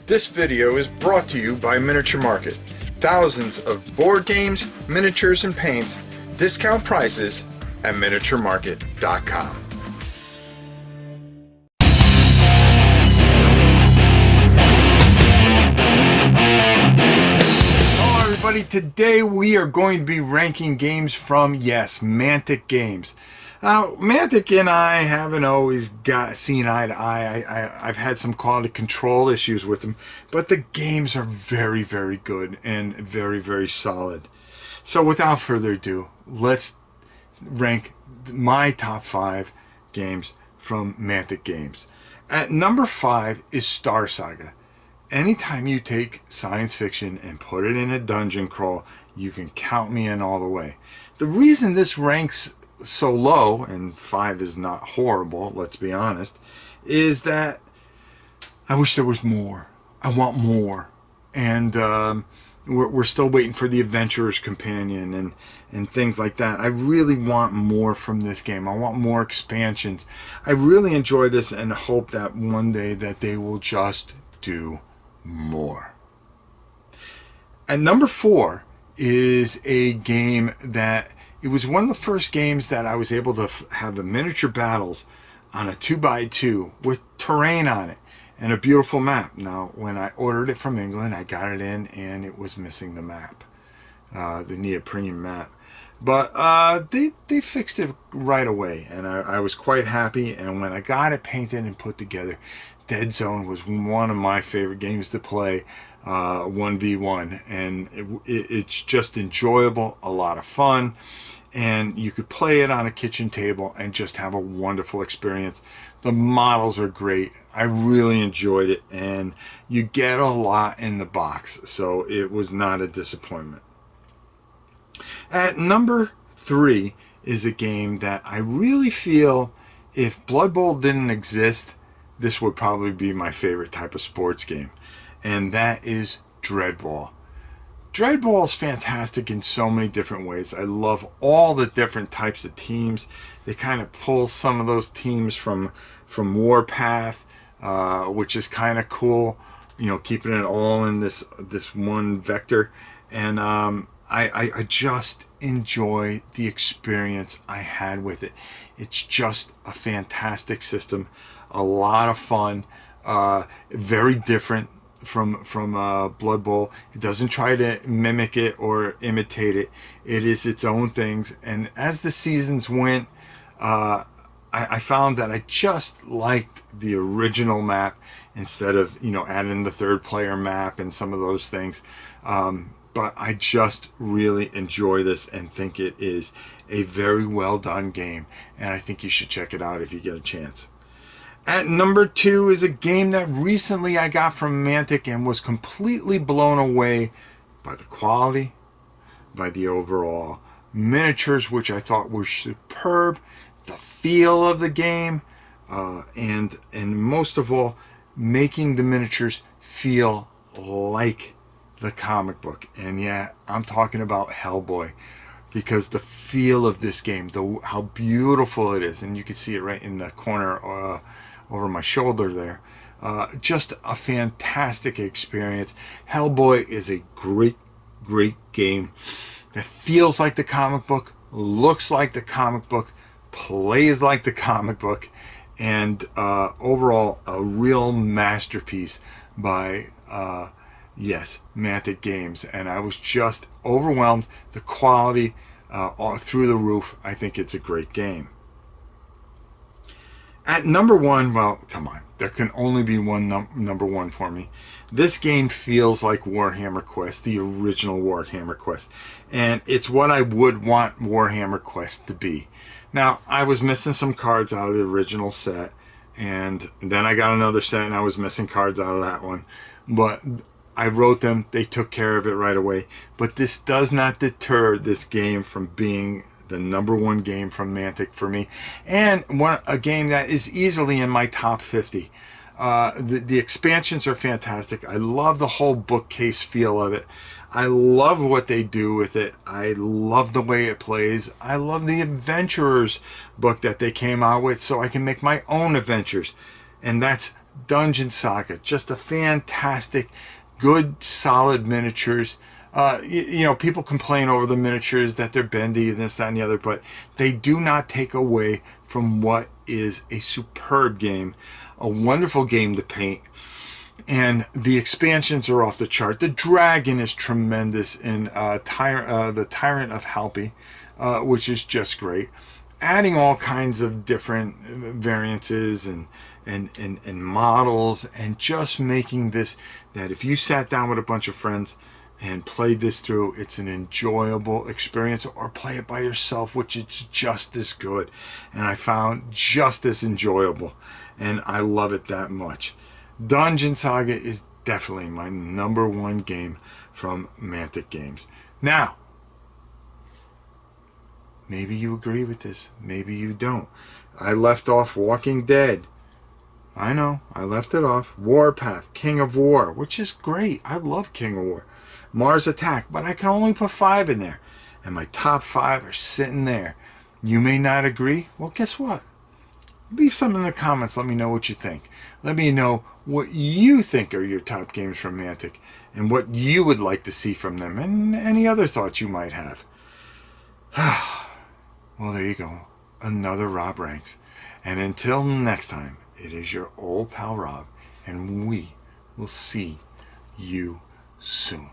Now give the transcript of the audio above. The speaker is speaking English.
This video is brought to you by Miniature Market. Thousands of board games, miniatures, and paints, discount prices at miniaturemarket.com. Hello everybody, today we are going to be ranking games from, yes, Mantic Games. Mantic and I haven't always seen eye to eye. I've had some quality control issues with them, but the games are very, very good and very, very solid. So without further ado, let's rank my top 5 games from Mantic Games. At number 5 is Star Saga. Anytime you take science fiction and put it in a dungeon crawl, you can count me in all the way. The reason this ranks so low, and 5 is not horrible, let's be honest, is that I wish there was more. I want more. And we're still waiting for the Adventurer's Companion and things like that. I really want more from this game. I want more expansions. I really enjoy this and hope that one day that they will just do more. At number 4 is a game that it was one of the first games that I was able to have the miniature battles on a 2x2 with terrain on it and a beautiful map. Now, when I ordered it from England, I got it in and it was missing the map, the neoprene map. But they fixed it right away, and I was quite happy. And when I got it painted and put together, Deadzone was one of my favorite games to play, 1v1, and it's just enjoyable, a lot of fun, and you could play it on a kitchen table and just have a wonderful experience. The models are great. I really enjoyed it, and you get a lot in the box, so it was not a disappointment. At number 3 is a game that I really feel, if Blood Bowl didn't exist, this would probably be my favorite type of sports game, and that is Dreadball. Dreadball is fantastic in so many different ways. I love all the different types of teams. They kind of pull some of those teams from Warpath, which is kind of cool, you know, keeping it all in this one vector. And I just enjoy the experience I had with it. It's just a fantastic system, a lot of fun, very different from Blood Bowl. It doesn't try to mimic it or imitate it. It is its own things. And as the seasons went, I found that I just liked the original map instead of, you know, adding the third player map and some of those things. But I just really enjoy this and think it is a very well done game, and I think you should check it out if you get a chance. At number 2 is a game that recently I got from Mantic and was completely blown away by the quality, by the overall miniatures, which I thought were superb, the feel of the game, and most of all, making the miniatures feel like the comic book. And yeah, I'm talking about Hellboy, because the feel of this game, how beautiful it is, and you can see it right in the corner over my shoulder there. Just a fantastic experience. Hellboy is a great game that feels like the comic book, looks like the comic book, plays like the comic book, and overall a real masterpiece by yes, Mantic Games. And I was just overwhelmed. The quality all through the roof. I think it's a great game. At number 1, well, come on, there can only be one number 1 for me. This game feels like Warhammer Quest, the original Warhammer Quest, and it's what I would want Warhammer Quest to be. Now, I was missing some cards out of the original set, and then I got another set and I was missing cards out of that one, but I wrote them, they took care of it right away. But this does not deter this game from being the number 1 game from Mantic for me, and a game that is easily in my top 50. The expansions are fantastic. I love the whole bookcase feel of it. I love what they do with it. I love the way it plays. I love the Adventurers book that they came out with, so I can make my own adventures. And that's Dungeon Saga, just a fantastic, good, solid miniatures. You know, people complain over the miniatures that they're bendy and this, that, and the other, but they do not take away from what is a superb game, a wonderful game to paint. And the expansions are off the chart. The dragon is tremendous in the Tyrant of Halpi, which is just great. Adding all kinds of different variances and models, and just making this that if you sat down with a bunch of friends and played this through, it's an enjoyable experience, or play it by yourself, which is just as good. And I found just as enjoyable, and I love it that much. Dungeon Saga is definitely my #1 game from Mantic Games. Now, maybe you agree with this, maybe you don't. I left off Walking Dead. I know, I left it off. Warpath, King of War, which is great. I love King of War. Mars Attack, but I can only put 5 in there. And my top 5 are sitting there. You may not agree. Well, guess what? Leave something in the comments. Let me know what you think. Let me know what you think are your top games from Mantic, and what you would like to see from them, and any other thoughts you might have. Well, there you go. Another Rob Ranks. And until next time, it is your old pal Rob, and we will see you soon.